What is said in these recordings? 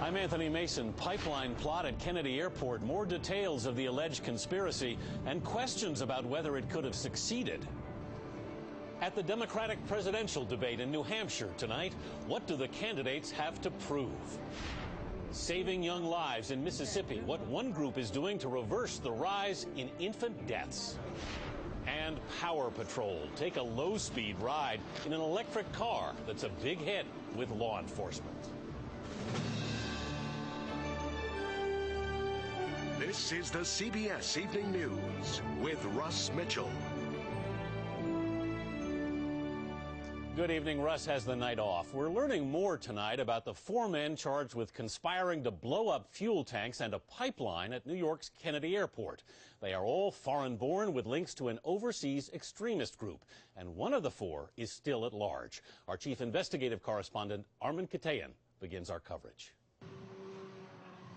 I'm Anthony Mason. Pipeline plot at Kennedy Airport. More details of the alleged conspiracy and questions about whether it could have succeeded. At the Democratic presidential debate in New Hampshire tonight, what do the candidates have to prove? Saving young lives in Mississippi, what one group is doing to reverse the rise in infant deaths. And Power Patrol. Take a low-speed ride in an electric car that's a big hit with law enforcement. This is the CBS Evening News with Russ Mitchell. Good evening. Russ has the night off. We're learning more tonight about the 4 men charged with conspiring to blow up fuel tanks and a pipeline at New York's Kennedy Airport. They are all foreign-born with links to an overseas extremist group, and one of the 4 is still at large. Our chief investigative correspondent, Armin Katayan, begins our coverage.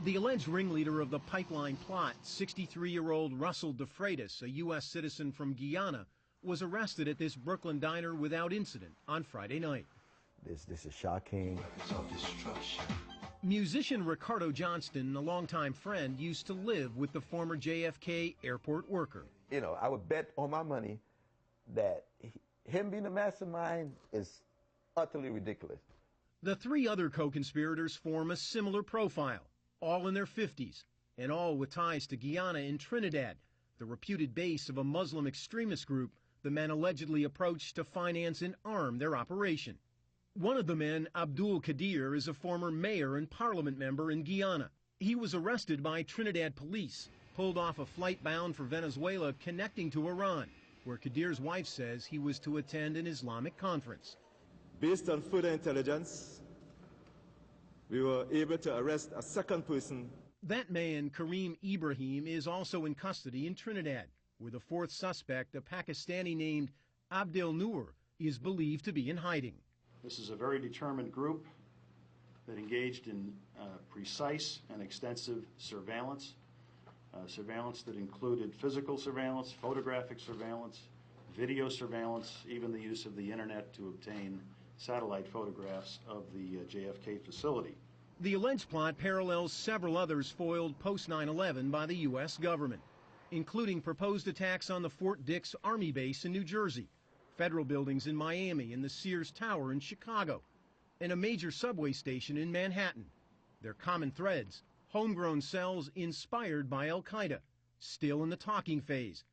The alleged ringleader of the pipeline plot, 63-year-old Russell DeFreitas, a U.S. citizen from Guyana, was arrested at this Brooklyn diner without incident on Friday night. This is shocking. Musician Ricardo Johnston, a longtime friend, used to live with the former JFK airport worker. You know, I would bet on my money that him being a mastermind is utterly ridiculous. The 3 other co-conspirators form a similar profile, all in their 50s, and all with ties to Guyana and Trinidad, the reputed base of a Muslim extremist group the men allegedly approached to finance and arm their operation. One of the men, Abdul Qadir, is a former mayor and parliament member in Guyana. He was arrested by Trinidad police, pulled off a flight bound for Venezuela connecting to Iran, where Qadir's wife says he was to attend an Islamic conference. Based on further intelligence, we were able to arrest a second person. That man, Kareem Ibrahim, is also in custody in Trinidad, where the 4th suspect, a Pakistani named Abdel Noor, is believed to be in hiding. This is a very determined group that engaged in precise and extensive surveillance, surveillance that included physical surveillance, photographic surveillance, video surveillance, even the use of the internet to obtain satellite photographs of the JFK facility. The alleged plot parallels several others foiled post 9/11 by the U.S. government, including proposed attacks on the Fort Dix Army base in New Jersey, federal buildings in Miami and the Sears Tower in Chicago, and a major subway station in Manhattan. Their common threads: homegrown cells inspired by Al-Qaeda, still in the talking phase,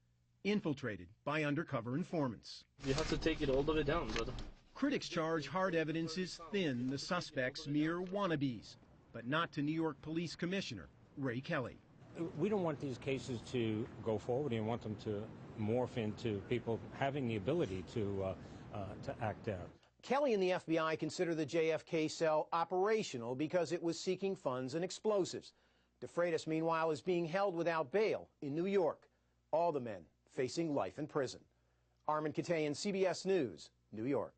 infiltrated by undercover informants. You have to take it all the way down, brother. Critics charge hard evidence is thin, the suspects mere wannabes, but not to New York Police Commissioner Ray Kelly. We don't want these cases to go forward. We want them to morph into people having the ability to act out. Kelly and the FBI consider the JFK cell operational because it was seeking funds and explosives. DeFreitas, meanwhile, is being held without bail in New York. All the men facing life in prison. Armin Katayan, CBS News, New York.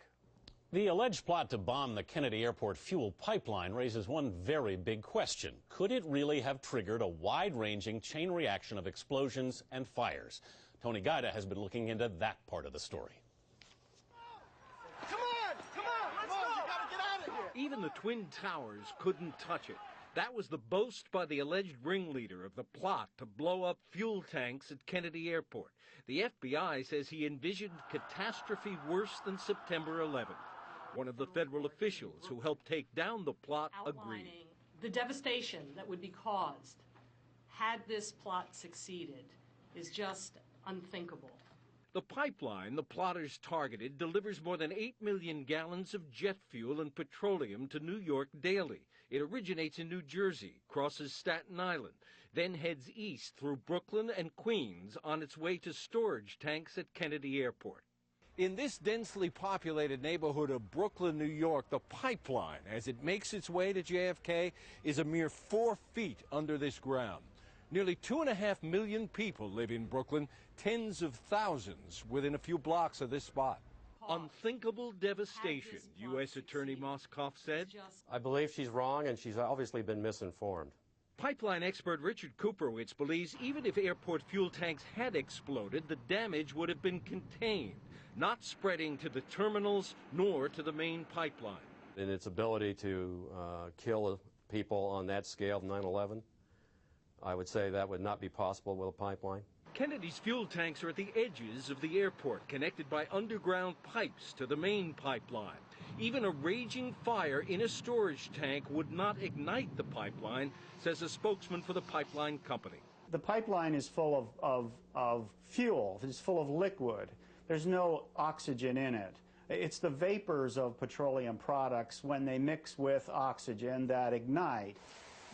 The alleged plot to bomb the Kennedy Airport fuel pipeline raises one very big question. Could it really have triggered a wide-ranging chain reaction of explosions and fires? Tony Guida has been looking into that part of the story. Come on, let's go. You gotta get out of here. Even the Twin Towers couldn't touch it. That was the boast by the alleged ringleader of the plot to blow up fuel tanks at Kennedy Airport. The FBI says he envisioned catastrophe worse than September 11th. One of the federal officials who helped take down the plot agreed. The devastation that would be caused had this plot succeeded is just unthinkable. The pipeline the plotters targeted delivers more than 8 million gallons of jet fuel and petroleum to New York daily. It originates in New Jersey, crosses Staten Island, then heads east through Brooklyn and Queens on its way to storage tanks at Kennedy Airport. In this densely populated neighborhood of Brooklyn, New York, the pipeline, as it makes its way to JFK, is a mere 4 feet under this ground. Nearly 2.5 million people live in Brooklyn, tens of thousands within a few blocks of this spot. Unthinkable devastation, U.S. Attorney Moskoff said. I believe she's wrong, and she's obviously been misinformed. Pipeline expert Richard Kuperwitz believes even if airport fuel tanks had exploded, the damage would have been contained, not spreading to the terminals nor to the main pipeline. In its ability to kill people on that scale of 9/11. I would say that would not be possible with a pipeline. Kennedy's fuel tanks are at the edges of the airport, connected by underground pipes to the main pipeline. Even a raging fire in a storage tank would not ignite the pipeline, says a spokesman for the pipeline company. The pipeline is full of fuel. It's full of liquid. There's no oxygen in it. It's the vapors of petroleum products when they mix with oxygen that ignite.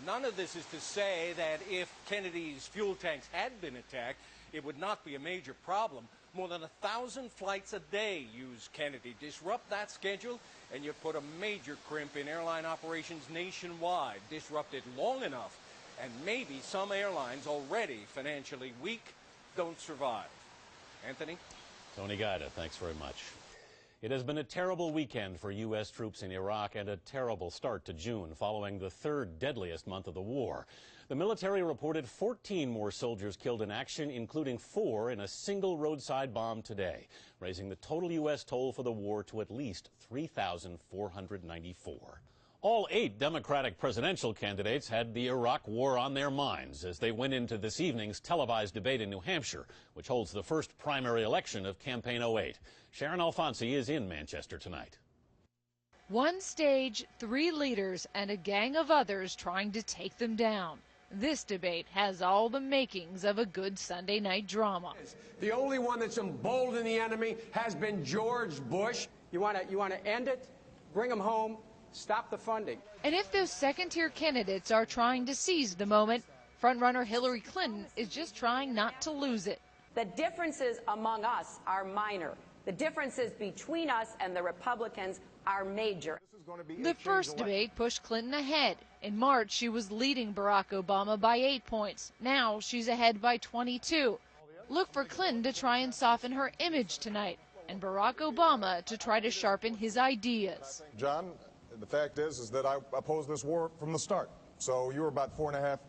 None of this is to say that if Kennedy's fuel tanks had been attacked, it would not be a major problem. More than 1,000 flights a day use Kennedy. Disrupt that schedule, and you put a major crimp in airline operations nationwide. Disrupt it long enough, and maybe some airlines already financially weak don't survive. Anthony? Tony Guida, thanks very much. It has been a terrible weekend for U.S. troops in Iraq and a terrible start to June, following the third deadliest month of the war. The military reported 14 more soldiers killed in action, including 4 in a single roadside bomb today, raising the total U.S. toll for the war to at least 3,494. All 8 Democratic presidential candidates had the Iraq war on their minds as they went into this evening's televised debate in New Hampshire, which holds the first primary election of Campaign 08. Sharon Alfonsi is in Manchester tonight. One stage, 3 leaders, and a gang of others trying to take them down. This debate has all the makings of a good Sunday night drama. The only one that's emboldened the enemy has been George Bush. You want to end it? Bring them home. Stop the funding. And if those second-tier candidates are trying to seize the moment, frontrunner Hillary Clinton is just trying not to lose it. The differences among us are minor. The differences between us and the Republicans are major. The first debate pushed Clinton ahead. In March, she was leading Barack Obama by 8 points. Now she's ahead by 22. Look for Clinton to try and soften her image tonight, and Barack Obama to try to sharpen his ideas. John, the fact is that I opposed this war from the start. So you were about 4.5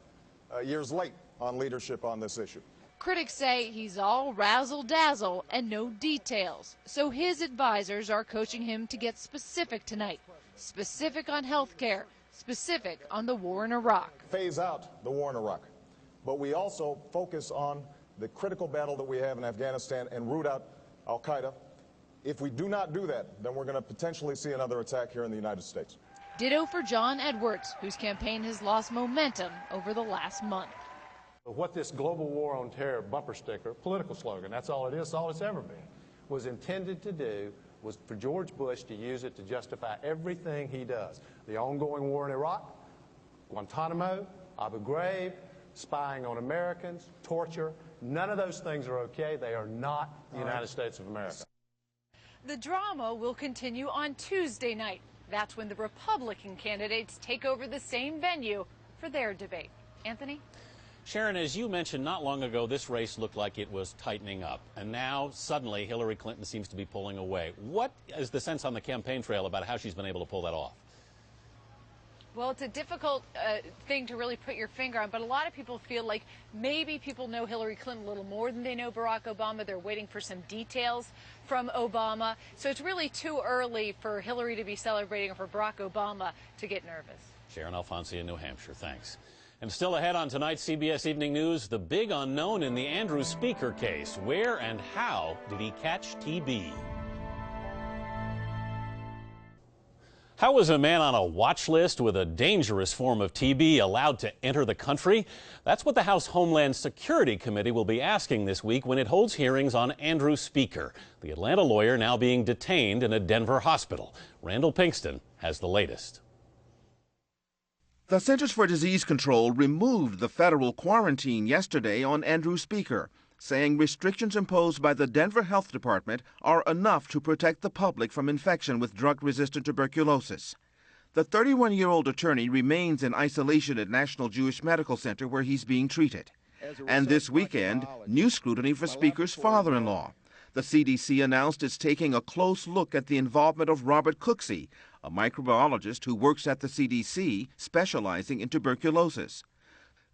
years late on leadership on this issue. Critics say he's all razzle-dazzle and no details. So his advisors are coaching him to get specific tonight. Specific on health care, specific on the war in Iraq. Phase out the war in Iraq. But we also focus on the critical battle that we have in Afghanistan and root out al-Qaeda. If we do not do that, then we're going to potentially see another attack here in the United States. Ditto for John Edwards, whose campaign has lost momentum over the last month. What this global war on terror bumper sticker, political slogan, that's all it is, all it's ever been, was intended to do was for George Bush to use it to justify everything he does. The ongoing war in Iraq, Guantanamo, Abu Ghraib, spying on Americans, torture. None of those things are okay. They are not the United States of America. The drama will continue on Tuesday night. That's when the Republican candidates take over the same venue for their debate. Anthony? Sharon, as you mentioned not long ago, this race looked like it was tightening up. And now, suddenly, Hillary Clinton seems to be pulling away. What is the sense on the campaign trail about how she's been able to pull that off? Well, it's a difficult thing to really put your finger on, but a lot of people feel like maybe people know Hillary Clinton a little more than they know Barack Obama. They're waiting for some details from Obama. So it's really too early for Hillary to be celebrating or for Barack Obama to get nervous. Sharon Alfonsi in New Hampshire, thanks. And still ahead on tonight's CBS Evening News, the big unknown in the Andrew Speaker case. Where and how did he catch TB? How was a man on a watch list with a dangerous form of TB allowed to enter the country? That's what the House Homeland Security Committee will be asking this week when it holds hearings on Andrew Speaker, the Atlanta lawyer now being detained in a Denver hospital. Randall Pinkston has the latest. The Centers for Disease Control removed the federal quarantine yesterday on Andrew Speaker, saying restrictions imposed by the Denver Health Department are enough to protect the public from infection with drug-resistant tuberculosis. The 31-year-old attorney remains in isolation at National Jewish Medical Center where he's being treated. And this weekend, new scrutiny for Speaker's father-in-law. The CDC announced it's taking a close look at the involvement of Robert Cooksey, a microbiologist who works at the CDC specializing in tuberculosis.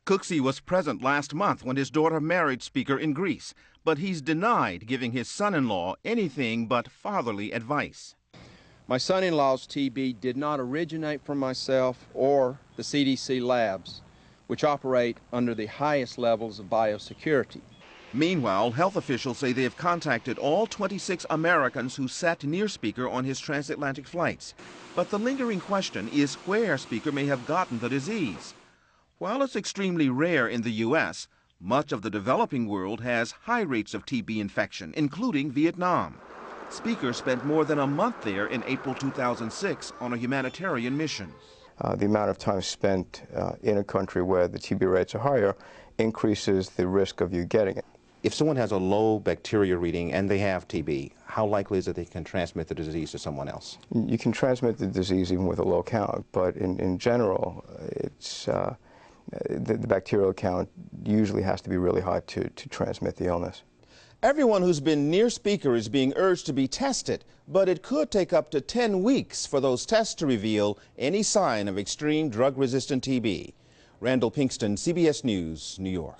Cooksey was present last month when his daughter married Speaker in Greece, but he's denied giving his son-in-law anything but fatherly advice. My son-in-law's TB did not originate from myself or the CDC labs, which operate under the highest levels of biosecurity. Meanwhile, health officials say they have contacted all 26 Americans who sat near Speaker on his transatlantic flights. But the lingering question is where Speaker may have gotten the disease. While it's extremely rare in the U.S., much of the developing world has high rates of TB infection, including Vietnam. Speaker spent more than a month there in April 2006 on a humanitarian mission. The amount of time spent in a country where the TB rates are higher increases the risk of you getting it. If someone has a low bacteria reading and they have TB, how likely is it they can transmit the disease to someone else? You can transmit the disease even with a low count, but in general, it's, the bacterial count usually has to be really high to transmit the illness. Everyone who's been near Speaker is being urged to be tested, but it could take up to 10 weeks for those tests to reveal any sign of extreme drug-resistant TB. Randall Pinkston, CBS News, New York.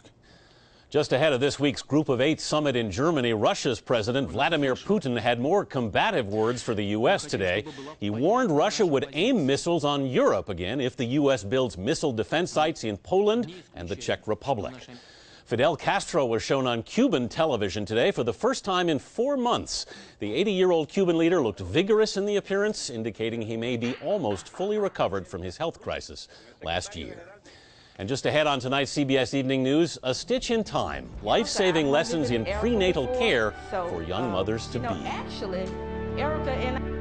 Just ahead of this week's Group of Eight summit in Germany, Russia's President Vladimir Putin had more combative words for the U.S. today. He warned Russia would aim missiles on Europe again if the U.S. builds missile defense sites in Poland and the Czech Republic. Fidel Castro was shown on Cuban television today for the first time in 4 months. The 80-year-old Cuban leader looked vigorous in the appearance, indicating he may be almost fully recovered from his health crisis last year. And just ahead on tonight's CBS Evening News, A Stitch in Time, life-saving lessons in prenatal care for young mothers-to-be. Actually, Erica and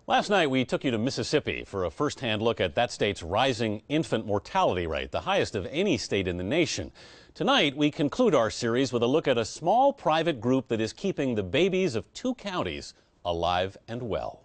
Last night, we took you to Mississippi for a first-hand look at that state's rising infant mortality rate, the highest of any state in the nation. Tonight, we conclude our series with a look at a small private group that is keeping the babies of 2 counties alive and well.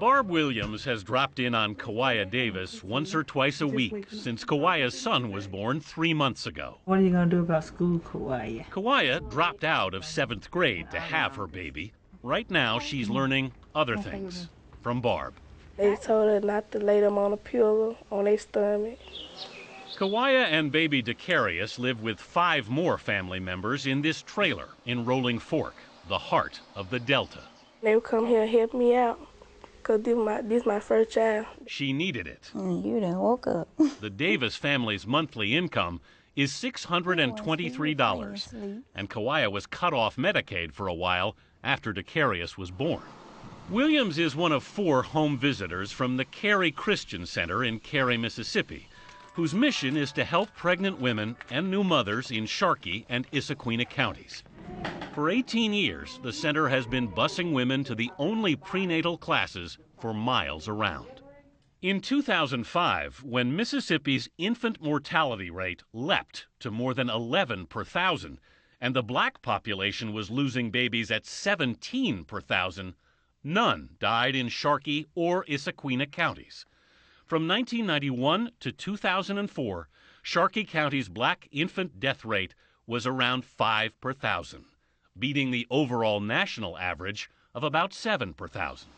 Barb Williams has dropped in on Kawaya Davis once or twice a week since Kawaya's son was born 3 months ago. What are you going to do about school, Kawaya? Kawaya dropped out of 7th grade to have her baby. Right now, she's learning other things from Barb. They told her not to lay them on a pillow on their stomach. Kawaya and baby Decarius live with 5 more family members in this trailer in Rolling Fork, the heart of the Delta. They would come here and help me out, because this is my first child. She needed it. You done woke up. The Davis family's monthly income is $623, and Kawaya was cut off Medicaid for a while after Decarius was born. Williams is one of 4 home visitors from the Cary Christian Center in Cary, Mississippi, whose mission is to help pregnant women and new mothers in Sharkey and Issaquena counties. For 18 years, the center has been busing women to the only prenatal classes for miles around. In 2005, when Mississippi's infant mortality rate leapt to more than 11 per thousand, and the black population was losing babies at 17 per thousand, none died in Sharkey or Issaquena counties. From 1991 to 2004, Sharkey County's black infant death rate was around 5 per thousand, beating the overall national average of about 7 per thousand.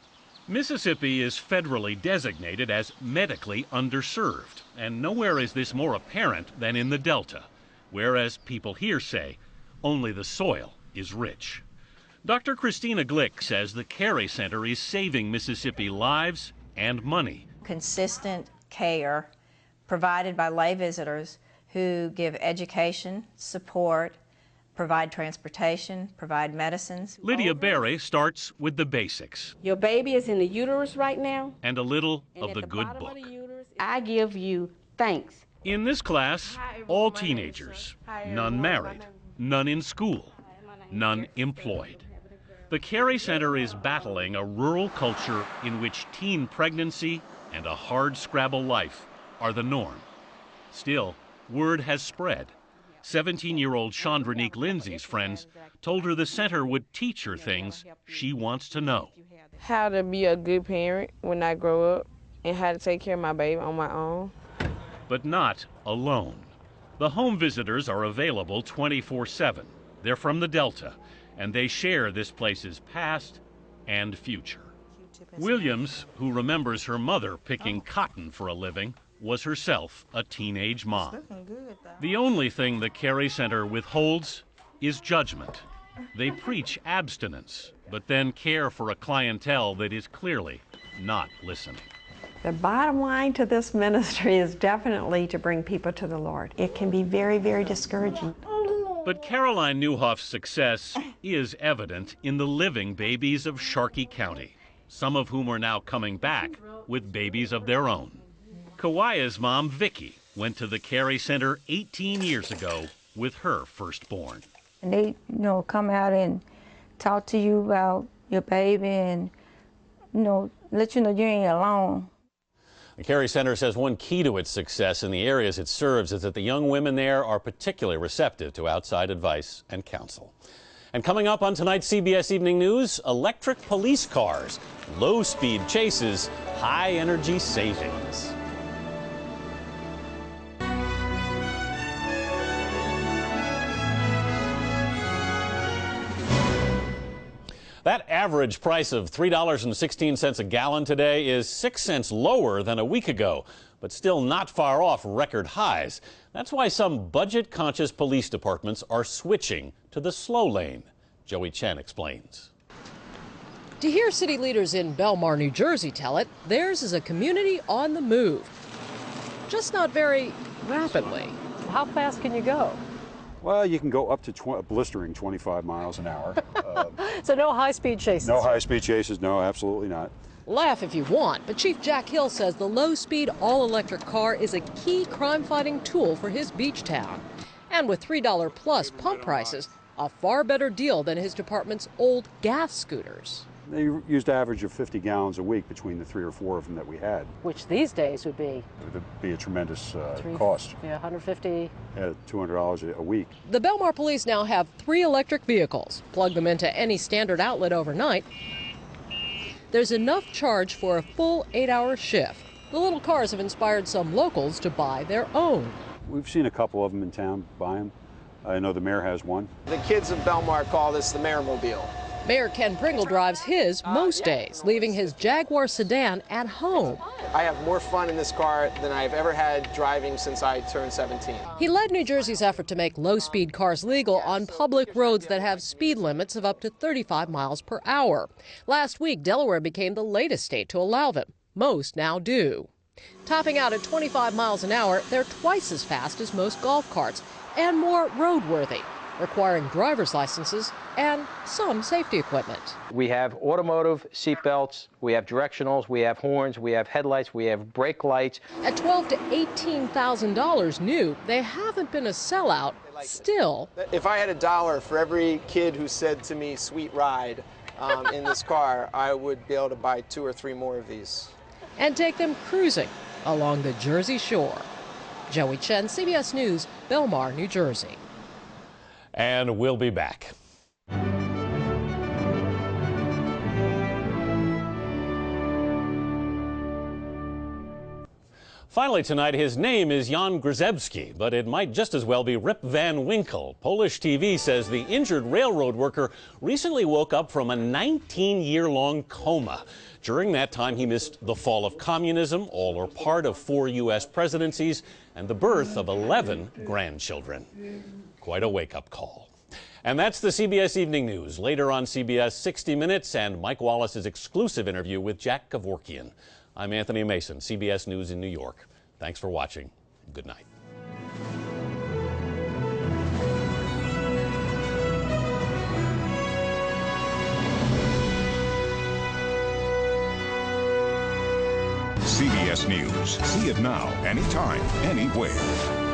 Mississippi is federally designated as medically underserved, and nowhere is this more apparent than in the Delta, whereas people here say only the soil is rich. Dr. Christina Glick says the Cary Center is saving Mississippi lives and money. Consistent care provided by lay visitors who give education, support, provide transportation, provide medicines. Lydia Berry starts with the basics. Your baby is in the uterus right now. And a little of the good book. I give you thanks. In this class, all teenagers, none married, none in school, none employed. The Cary Center is battling a rural culture in which teen pregnancy and a hard-scrabble life are the norm. Still, word has spread. 17-year-old Chandronique Lindsay's friends told her the center would teach her things she wants to know. How to be a good parent when I grow up and how to take care of my baby on my own. But not alone. The home visitors are available 24/7. They're from the Delta, and they share this place's past and future. Williams, who remembers her mother picking cotton for a living, was herself a teenage mom. The only thing the Cary Center withholds is judgment. They preach abstinence, but then care for a clientele that is clearly not listening. The bottom line to this ministry is definitely to bring people to the Lord. It can be very, very discouraging. But Caroline Newhoff's success is evident in the living babies of Sharkey County, some of whom are now coming back with babies of their own. Kawaya's mom, Vicki, went to the Carey Center 18 years ago with her firstborn. And they, come out and talk to you about your baby and, let you know you ain't alone. The Carey Center says one key to its success in the areas it serves is that the young women there are particularly receptive to outside advice and counsel. And coming up on tonight's CBS Evening News, electric police cars, low-speed chases, high-energy savings. That average price of $3.16 a gallon today is 6 cents lower than a week ago, but still not far off record highs. That's why some budget-conscious police departments are switching to the slow lane. Joey Chen explains. To hear city leaders in Belmar, New Jersey tell it, theirs is a community on the move. Just not very rapidly. How fast can you go? Well, you can go up to a blistering 25 miles an hour. So no high-speed chases? No high-speed chases, no, absolutely not. Laugh if you want, but Chief Jack Hill says the low-speed, all-electric car is a key crime-fighting tool for his beach town. And with $3+ pump prices, a far better deal than his department's old gas scooters. They used an average of 50 gallons a week between the 3 or 4 of them that we had. Which these days would be? It would be a tremendous cost. Yeah, $150. Yeah, $200 a week. The Belmar police now have 3 electric vehicles. Plug them into any standard outlet overnight. There's enough charge for a full 8-hour shift. The little cars have inspired some locals to buy their own. We've seen a couple of them in town buy them. I know the mayor has one. The kids of Belmar call this the Mayor-mobile. Mayor Ken Pringle drives his most days, leaving his Jaguar sedan at home. I have more fun in this car than I've ever had driving since I turned 17. He led New Jersey's effort to make low-speed cars legal on public roads that have speed limits of up to 35 miles per hour. Last week, Delaware became the latest state to allow them. Most now do. Topping out at 25 miles an hour, they're twice as fast as most golf carts and more roadworthy, requiring driver's licenses and some safety equipment. We have automotive seatbelts, we have directionals, we have horns, we have headlights, we have brake lights. At $12,000 to $18,000 new, they haven't been a sellout. Still, if I had $1 for every kid who said to me, "Sweet ride," in this car, I would be able to buy 2 or 3 more of these. And take them cruising along the Jersey Shore. Joey Chen, CBS News, Belmar, New Jersey. And we'll be back. Finally tonight, his name is Jan Grzebski, but it might just as well be Rip Van Winkle. Polish TV says the injured railroad worker recently woke up from a 19-year-long coma. During that time, he missed the fall of communism, all or part of 4 U.S. presidencies, and the birth of 11 grandchildren. Quite a wake-up call. And that's the CBS Evening News. Later on CBS 60 Minutes and Mike Wallace's exclusive interview with Jack Kevorkian. I'm Anthony Mason, CBS News in New York. Thanks for watching. Good night. CBS News. See it now, anytime, anywhere.